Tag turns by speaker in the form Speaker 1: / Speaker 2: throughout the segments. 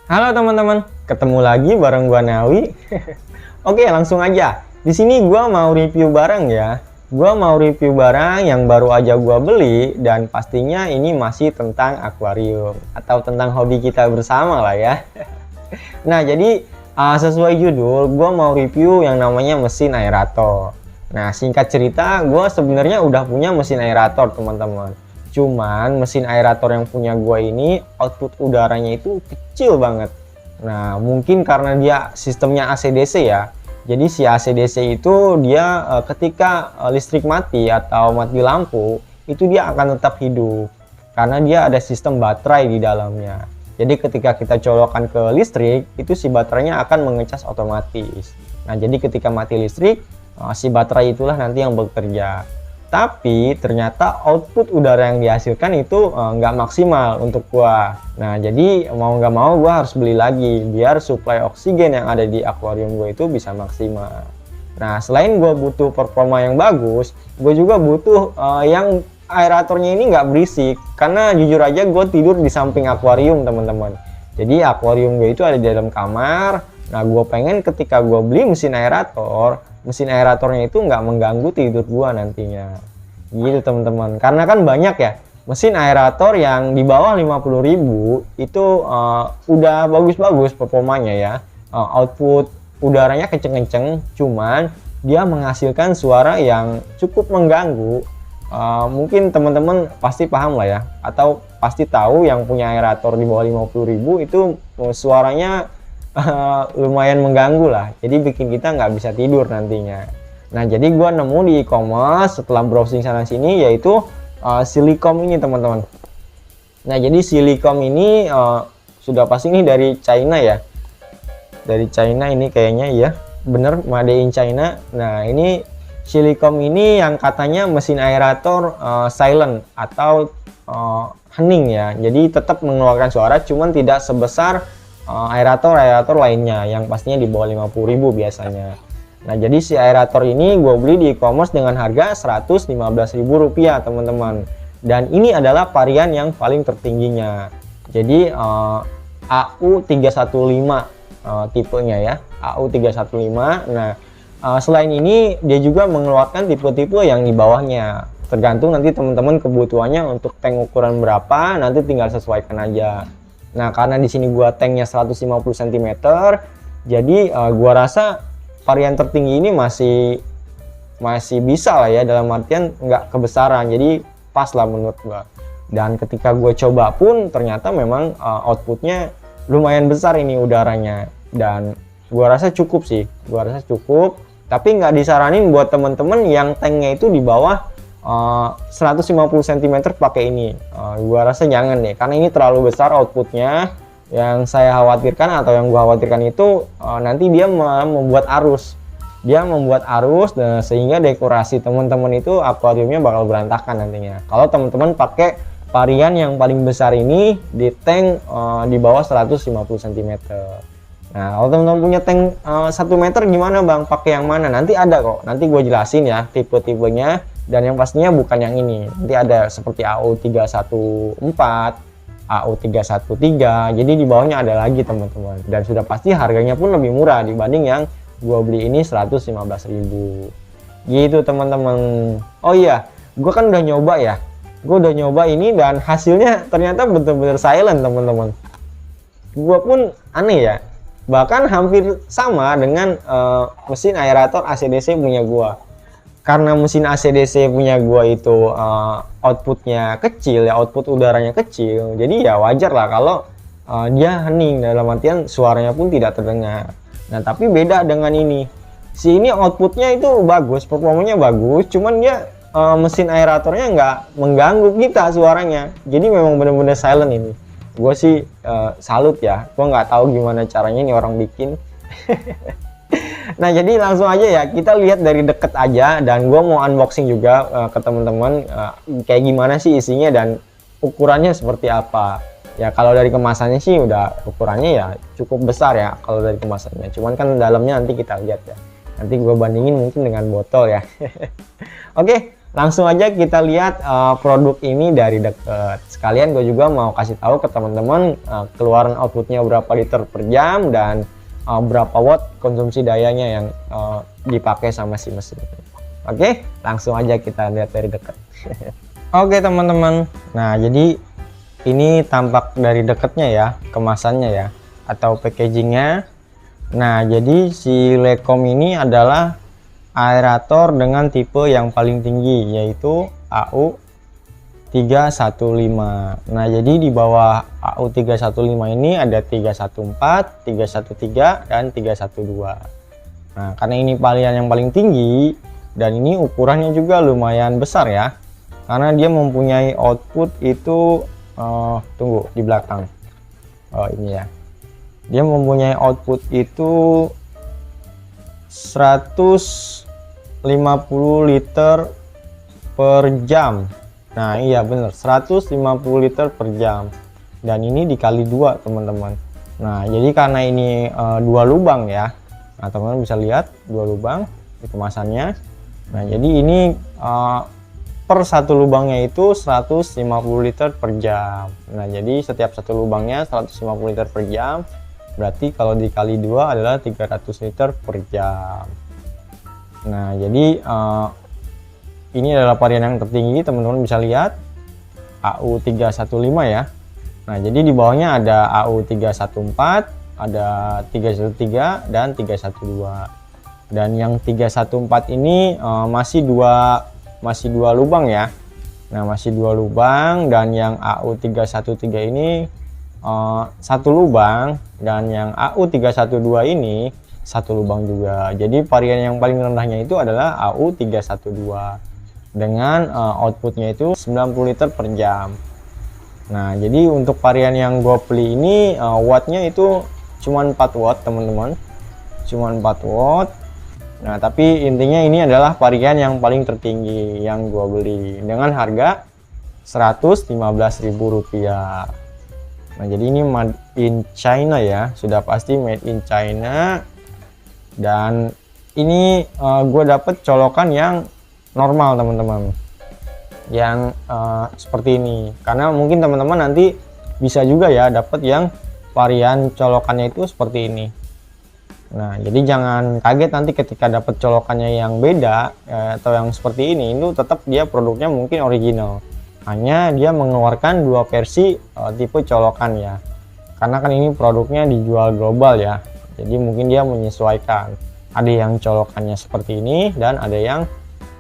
Speaker 1: Halo teman-teman, ketemu lagi bareng gua Nawi. Oke, langsung aja. Di sini gua mau review barang ya. Gua mau review barang yang baru aja gua beli dan pastinya ini masih tentang akuarium atau tentang hobi kita bersama lah ya. Nah, jadi sesuai judul, gua mau review yang namanya mesin aerator. Nah, singkat cerita, gua sebenarnya udah punya mesin aerator, teman-teman. Cuman mesin aerator yang punya gua ini output udaranya itu kecil banget. Nah, mungkin karena dia sistemnya AC/DC ya. Jadi si AC/DC itu dia ketika listrik mati atau mati lampu, itu dia akan tetap hidup. Karena dia ada sistem baterai di dalamnya. Jadi ketika kita colokkan ke listrik, itu si baterainya akan mengecas otomatis. Nah, jadi ketika mati listrik, si baterai itulah nanti yang bekerja. Tapi ternyata output udara yang dihasilkan itu nggak maksimal untuk gua. Nah, jadi mau nggak mau gua harus beli lagi biar suplai oksigen yang ada di akuarium gua itu bisa maksimal. Nah, selain gua butuh performa yang bagus, gua juga butuh yang aeratornya ini nggak berisik. Karena jujur aja gua tidur di samping akuarium, teman-teman. Jadi akuarium gua itu ada di dalam kamar. Nah, gua pengen ketika gua beli mesin aeratornya itu nggak mengganggu tidur gua nantinya gitu, teman-teman. Karena kan banyak ya mesin aerator yang di bawah 50.000 itu udah bagus-bagus performanya ya, output udaranya kenceng-kenceng, cuman dia menghasilkan suara yang cukup mengganggu. Mungkin teman-teman pasti paham lah ya, atau pasti tahu yang punya aerator di bawah 50.000 itu suaranya lumayan mengganggu lah, jadi bikin kita nggak bisa tidur nantinya. Nah, jadi gua nemu di e-commerce setelah browsing sana sini, yaitu Silicom ini, teman-teman. Nah, jadi Silicom ini sudah pasti ini dari China ya, dari China ini kayaknya ya, bener made in China. Nah, ini Silicom ini yang katanya mesin aerator silent atau hening ya, jadi tetap mengeluarkan suara, cuman tidak sebesar aerator lainnya yang pastinya di bawah 50.000 biasanya. Nah, jadi si aerator ini gue beli di e-commerce dengan harga Rp115.000, teman-teman. Dan ini adalah varian yang paling tertingginya. Jadi AU315 tipenya ya, AU315. Nah, selain ini dia juga mengeluarkan tipe-tipe yang di bawahnya. Tergantung nanti teman-teman kebutuhannya untuk tank ukuran berapa, nanti tinggal sesuaikan aja. Nah, karena di sini gua tanknya 150 cm, jadi gua rasa varian tertinggi ini masih bisa lah ya, dalam artian nggak kebesaran, jadi pas lah menurut gua. Dan ketika gua coba pun ternyata memang outputnya lumayan besar ini udaranya, dan gua rasa cukup sih, tapi nggak disaranin buat temen-temen yang tanknya itu di bawah 150 cm pakai ini. Gua rasa jangan deh, karena ini terlalu besar outputnya. Yang saya khawatirkan atau yang gua khawatirkan itu nanti dia membuat arus. Dan sehingga dekorasi teman-teman itu akuariumnya bakal berantakan nantinya. Kalau teman-teman pakai varian yang paling besar ini di tank di bawah 150 cm. Nah, kalau teman-teman punya tank 1 meter gimana bang? Pakai yang mana? Nanti ada kok. Nanti gue jelasin ya tipe-tipenya. Dan yang pastinya bukan yang ini. Nanti ada seperti AU314, AU313. Jadi di bawahnya ada lagi, teman-teman. Dan sudah pasti harganya pun lebih murah dibanding yang gue beli ini 115.000. Gitu, teman-teman. Oh iya, gue kan udah nyoba ya. Gue udah nyoba ini dan hasilnya ternyata bener-bener silent, teman-teman. Gue pun aneh ya. Bahkan hampir sama dengan mesin aerator AC/DC punya gua. Karena mesin AC/DC punya gua itu outputnya kecil ya, output udaranya kecil, jadi ya wajar lah kalau dia hening, dalam artian suaranya pun tidak terdengar. Nah, tapi beda dengan ini. Si ini outputnya itu bagus, performanya bagus, cuman dia mesin aeratornya nggak mengganggu kita suaranya. Jadi memang benar-benar silent ini. Gue sih salut ya, gue nggak tahu gimana caranya nih orang bikin. Nah, jadi langsung aja ya, kita lihat dari deket aja, dan gue mau unboxing juga ke teman-teman kayak gimana sih isinya dan ukurannya seperti apa. Ya, kalau dari kemasannya sih udah ukurannya ya cukup besar ya kalau dari kemasannya, cuman kan dalamnya nanti kita lihat ya. Nanti gue bandingin mungkin dengan botol ya. Oke, langsung aja kita lihat produk ini dari deket. Sekalian gue juga mau kasih tahu ke teman-teman keluaran outputnya berapa liter per jam dan berapa watt konsumsi dayanya yang dipakai sama si mesin. Oke, langsung aja kita lihat dari dekat. Oke teman-teman, nah jadi ini tampak dari dekatnya ya, kemasannya ya, atau packagingnya. Nah jadi si Lecom ini adalah aerator dengan tipe yang paling tinggi, yaitu AU315. Nah jadi di bawah AU315 ini ada 314, 313, dan 312. Nah karena ini varian yang paling tinggi dan ini ukurannya juga lumayan besar ya, karena dia mempunyai output itu tunggu di belakang, ini ya, dia mempunyai output itu 150 liter per jam. Nah iya bener, 150 liter per jam, dan ini dikali 2 teman-teman. Nah jadi karena ini 2 lubang ya, nah teman-teman bisa lihat 2 lubang di kemasannya. Nah jadi ini per satu lubangnya itu 150 liter per jam. Nah jadi setiap satu lubangnya 150 liter per jam, berarti kalau dikali 2 adalah 300 liter per jam. Nah jadi ini adalah varian yang tertinggi, teman-teman bisa lihat AU315 ya. Nah jadi di bawahnya ada AU314, ada 313, dan 312. Dan yang 314 ini masih dua lubang ya. Nah masih 2 lubang, dan yang AU313 ini 1 lubang, dan yang AU312 ini 1 lubang juga. Jadi varian yang paling rendahnya itu adalah AU312 dengan outputnya itu 90 liter per jam. Nah jadi untuk varian yang gue beli ini wattnya itu cuma 4 watt teman-teman, cuma 4 watt. Nah tapi intinya ini adalah varian yang paling tertinggi yang gue beli dengan harga Rp115.000. Nah jadi ini made in China ya, sudah pasti made in China. Dan ini gue dapet colokan yang normal teman-teman, yang seperti ini, karena mungkin teman-teman nanti bisa juga ya dapet yang varian colokannya itu seperti ini. Nah jadi jangan kaget nanti ketika dapat colokannya yang beda atau yang seperti ini, itu tetap dia produknya mungkin original, hanya dia mengeluarkan 2 versi tipe colokan ya, karena kan ini produknya dijual global ya, jadi mungkin dia menyesuaikan, ada yang colokannya seperti ini dan ada yang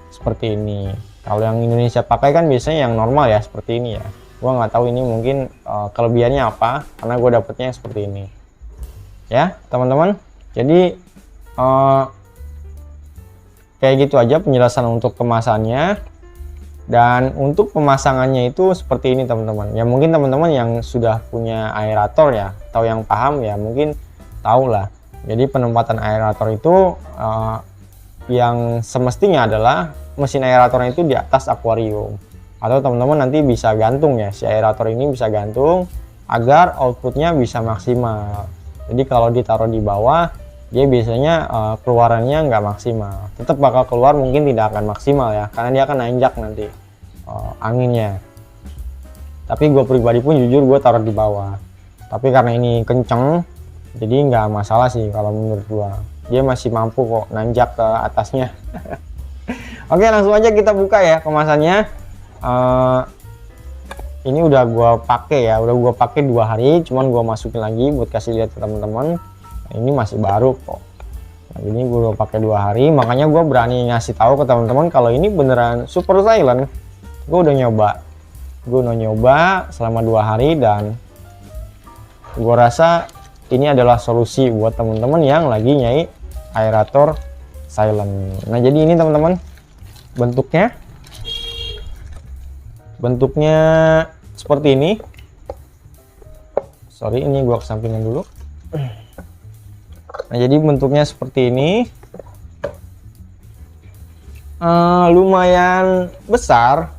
Speaker 1: seperti ini. Kalau yang Indonesia pakai kan biasanya yang normal ya, seperti ini ya. Gua nggak tahu ini mungkin kelebihannya apa, karena gue dapetnya seperti ini ya teman-teman. Jadi kayak gitu aja penjelasan untuk kemasannya. Dan untuk pemasangannya itu seperti ini teman-teman. Ya mungkin teman-teman yang sudah punya aerator ya, atau yang paham ya mungkin tahu lah. Jadi penempatan aerator itu yang semestinya adalah mesin aeratornya itu di atas akuarium, atau teman-teman nanti bisa gantung ya, si aerator ini bisa gantung agar outputnya bisa maksimal. Jadi kalau ditaruh di bawah, dia biasanya keluarannya nggak maksimal, tetap bakal keluar mungkin tidak akan maksimal ya, karena dia akan nanjak nanti anginnya. Tapi gue pribadi pun jujur gue taruh di bawah, tapi karena ini kenceng jadi nggak masalah sih kalau menurut gue, dia masih mampu kok nanjak ke atasnya. Oke langsung aja kita buka ya kemasannya. Ini udah gue pakai ya, udah gue pakai 2 hari, cuman gue masukin lagi buat kasih lihat ke teman-teman. Ini masih baru kok. Nah, ini gue udah pakai 2 hari, makanya gue berani ngasih tahu ke teman-teman kalau ini beneran super silent. Gue udah nyoba selama 2 hari, dan gue rasa ini adalah solusi buat teman-teman yang lagi nyai aerator silent. Nah jadi ini teman-teman bentuknya seperti ini. Sorry, ini gua kesampingan dulu. Nah jadi bentuknya seperti ini, lumayan besar.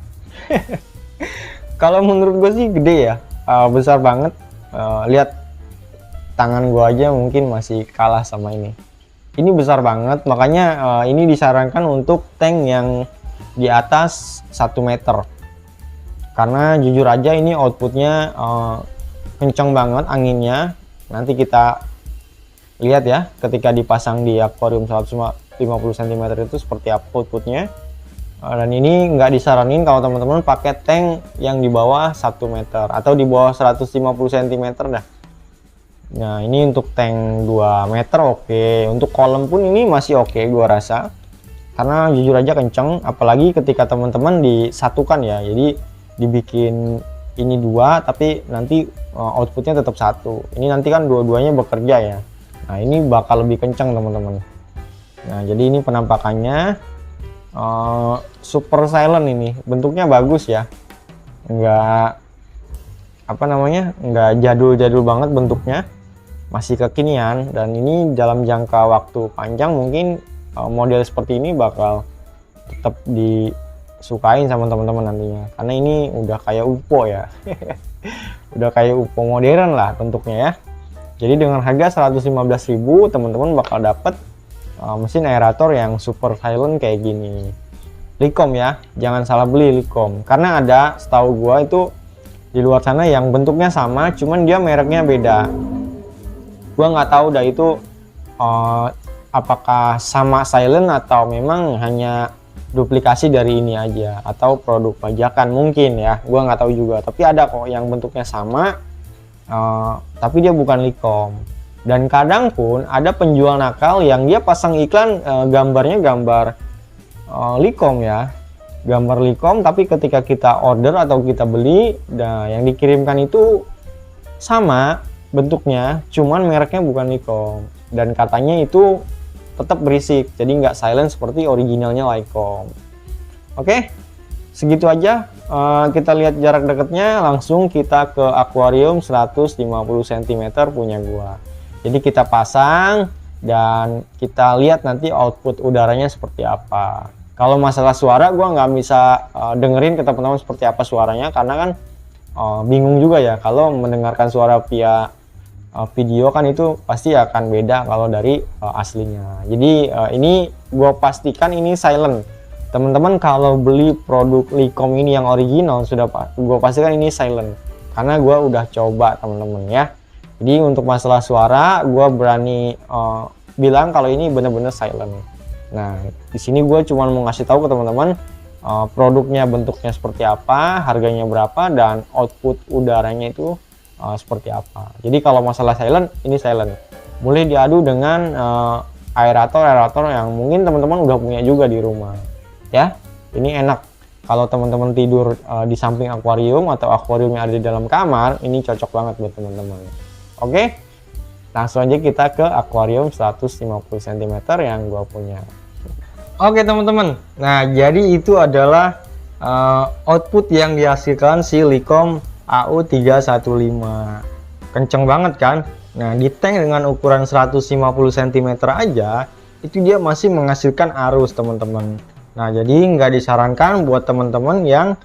Speaker 1: Kalau menurut gue sih gede ya, besar banget. Lihat tangan gua aja mungkin masih kalah sama ini. Ini besar banget, makanya ini disarankan untuk tank yang di atas 1 meter. Karena jujur aja ini outputnya kenceng banget anginnya. Nanti kita lihat ya ketika dipasang di akuarium 150 cm itu seperti apa outputnya. Dan ini nggak disaranin kalau teman-teman pakai tank yang di bawah 1 meter atau di bawah 150 cm dah. Nah ini untuk tank 2 meter oke. Untuk kolam pun ini masih oke gua rasa, karena jujur aja kenceng, apalagi ketika teman-teman disatukan ya. Jadi dibikin ini 2 tapi nanti outputnya tetap 1. Ini nanti kan dua-duanya bekerja ya. Nah ini bakal lebih kencang teman-teman. Nah jadi ini penampakannya super silent, ini bentuknya bagus ya, enggak enggak jadul-jadul banget bentuknya, masih kekinian. Dan ini dalam jangka waktu panjang mungkin model seperti ini bakal tetap disukain sama teman-teman nantinya, karena ini udah kayak UFO ya. Udah kayak UFO modern lah bentuknya ya. Jadi dengan harga 115.000 teman-teman bakal dapet mesin aerator yang super silent kayak gini. Licom ya, jangan salah beli Licom, karena ada setahu gua itu di luar sana yang bentuknya sama cuman dia mereknya beda. Gua nggak tahu dah itu apakah sama silent atau memang hanya duplikasi dari ini aja atau produk bajakan mungkin ya, gua nggak tahu juga. Tapi ada kok yang bentuknya sama tapi dia bukan Licom. Dan kadang pun ada penjual nakal yang dia pasang iklan gambarnya gambar Licom ya, gambar Licom, tapi ketika kita order atau kita beli, nah yang dikirimkan itu sama bentuknya cuman mereknya bukan Licom, dan katanya itu tetap berisik, jadi nggak silent seperti originalnya Licom. Oke, segitu aja. Kita lihat jarak dekatnya, langsung kita ke akuarium 150 cm punya gua. Jadi kita pasang dan kita lihat nanti output udaranya seperti apa. Kalau masalah suara gua nggak bisa dengerin ke teman-teman seperti apa suaranya, karena kan bingung juga ya kalau mendengarkan suara via video kan itu pasti akan beda kalau dari aslinya. Jadi ini gua pastikan ini silent. Teman-teman kalau beli produk Licom ini yang original sudah gue pastikan ini silent, karena gue udah coba teman-teman ya. Jadi untuk masalah suara gue berani bilang kalau ini bener-bener silent. Nah di sini gue cuma mau ngasih tahu ke teman-teman produknya bentuknya seperti apa, harganya berapa, dan output udaranya itu seperti apa. Jadi kalau masalah silent, ini silent. Boleh diadu dengan aerator yang mungkin teman-teman udah punya juga di rumah. Ya, ini enak kalau teman-teman tidur di samping akuarium atau akuarium yang ada di dalam kamar, ini cocok banget buat teman-teman. Oke, langsung aja kita ke akuarium 150 cm yang gua punya. Oke teman-teman, nah jadi itu adalah output yang dihasilkan si Licom AU315. Kenceng banget kan? Nah di tank dengan ukuran 150 cm aja itu dia masih menghasilkan arus teman-teman. Nah jadi nggak disarankan buat teman-teman yang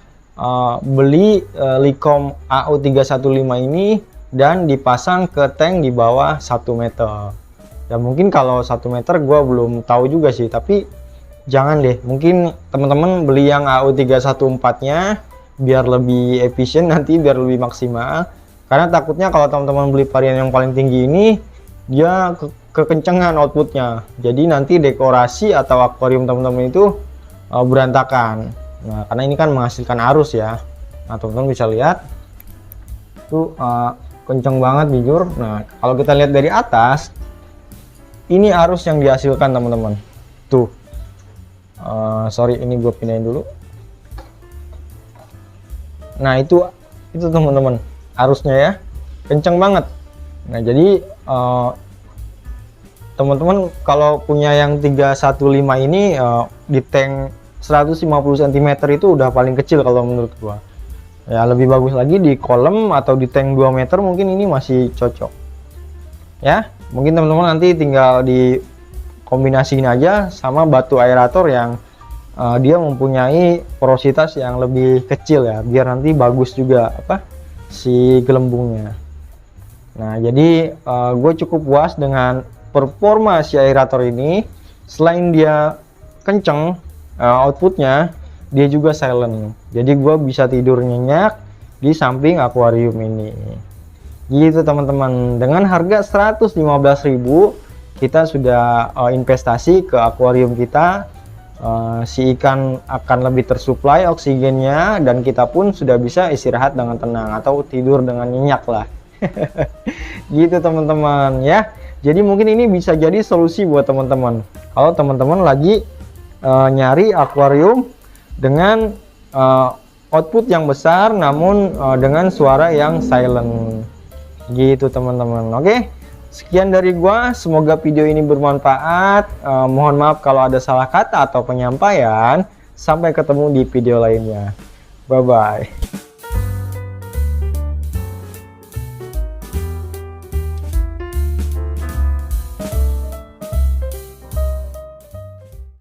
Speaker 1: beli Licom AU315 ini dan dipasang ke tank di bawah 1 meter. Ya mungkin kalau 1 meter gue belum tahu juga sih, tapi jangan deh, mungkin teman-teman beli yang AU314 nya biar lebih efisien nanti, biar lebih maksimal. Karena takutnya kalau teman-teman beli varian yang paling tinggi ini dia kekencengan outputnya, jadi nanti dekorasi atau akuarium teman-teman itu berantakan. Nah karena ini kan menghasilkan arus ya. Nah teman-teman bisa lihat tuh kenceng banget jujur. Nah kalau kita lihat dari atas, ini arus yang dihasilkan teman-teman tuh. Sorry, ini gue pindahin dulu. Nah itu teman-teman arusnya ya, kenceng banget. Nah jadi teman-teman kalau punya yang 315 ini di tank 150 cm itu udah paling kecil kalau menurut gua. Ya lebih bagus lagi di kolam atau di tank 2 meter mungkin ini masih cocok. Ya, mungkin teman-teman nanti tinggal di kombinasiin aja sama batu aerator yang dia mempunyai porositas yang lebih kecil ya, biar nanti bagus juga si gelembungnya. Nah, jadi gue cukup puas dengan performa si aerator ini. Selain dia kenceng outputnya, dia juga silent. Jadi gua bisa tidur nyenyak di samping akuarium ini. Gitu teman-teman. Dengan harga 115.000 kita sudah investasi ke akuarium kita. Si ikan akan lebih tersuplai oksigennya dan kita pun sudah bisa istirahat dengan tenang atau tidur dengan nyenyak lah. Gitu teman-teman ya. Jadi mungkin ini bisa jadi solusi buat teman-teman kalau teman-teman lagi nyari akuarium dengan output yang besar namun dengan suara yang silent. Gitu teman-teman. Oke, sekian dari gua, semoga video ini bermanfaat. Mohon maaf kalau ada salah kata atau penyampaian. Sampai ketemu di video lainnya. Bye bye.